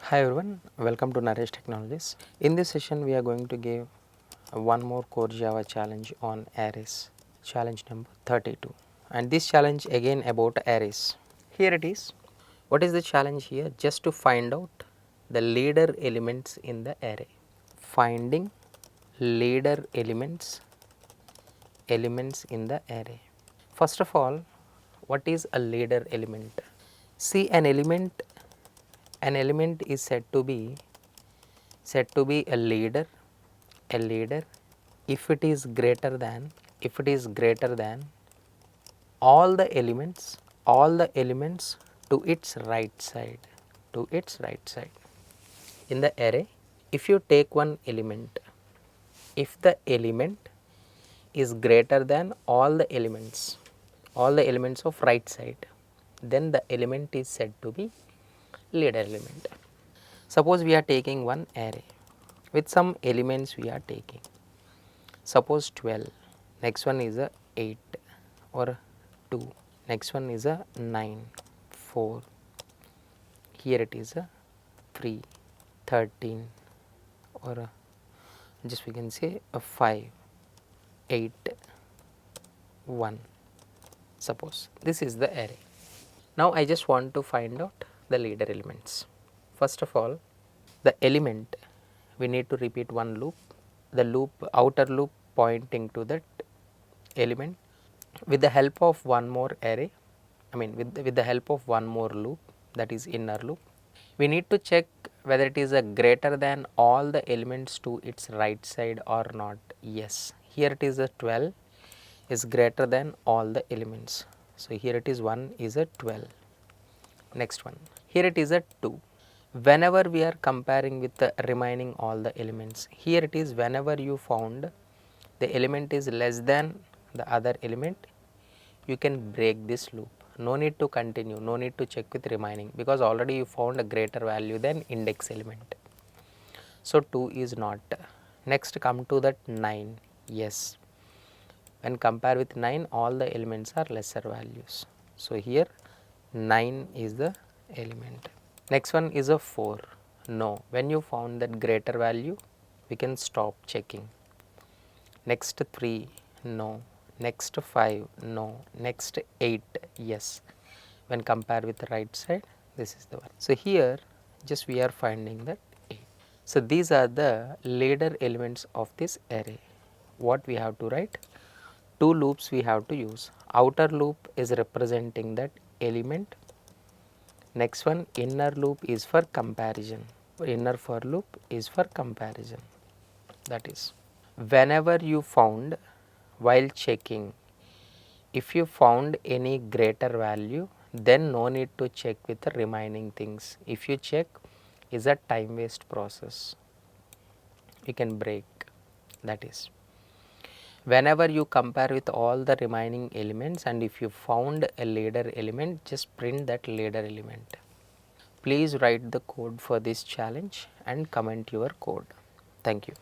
Hi everyone, welcome to Naresh Technologies. In this session we are going to give one more core Java challenge on arrays, challenge number 32, and this challenge again about arrays. Here it is. What is the challenge here? Just to find out the leader elements in the array. Finding leader elements in the array. First of all, what is a leader element? See, an element is said to be a leader if it is greater than all the elements to its right side in the array. If you take one element, if the element is greater than all the elements of right side, then the element is said to be leader element. Suppose we are taking one array with some elements we are taking, suppose 12, next one is a 8 or 2, next one is a 9, 4, here it is a 3, 13 or just we can say a 5, 8, 1. Suppose this is the array. Now I just want to find out the leader elements. First of all, the element, we need to repeat one loop, the outer loop pointing to that element. With the help of one more array, with the help of one more loop, that is inner loop, we need to check whether it is a greater than all the elements to its right side or not. Yes, here it is a 12 is greater than all the elements. So here it is 1 is a 12. Next one, here it is a 2. Whenever we are comparing with the remaining all the elements, here it is whenever you found the element is less than the other element, you can break this loop. No need to continue, no need to check with remaining, because already you found a greater value than index element. So 2 is not. Next come to that 9. Yes, when compare with 9, all the elements are lesser values. So here 9 is the element. Next one is a 4. No, when you found that greater value, we can stop checking. Next 3, no. Next 5, no. Next 8, yes. When compare with the right side, this is the one. So here just we are finding that 8. So these are the leader elements of this array. What we have to write? Two loops we have to use. Outer loop is representing that element. Next one, inner loop is for comparison. Inner for loop is for comparison. That is, whenever you found, while checking, if you found any greater value, then no need to check with the remaining things. If you check, is a time waste process. You can break. That is, whenever you compare with all the remaining elements, and if you found a leader element, just print that leader element. Please write the code for this challenge and comment your code. Thank you.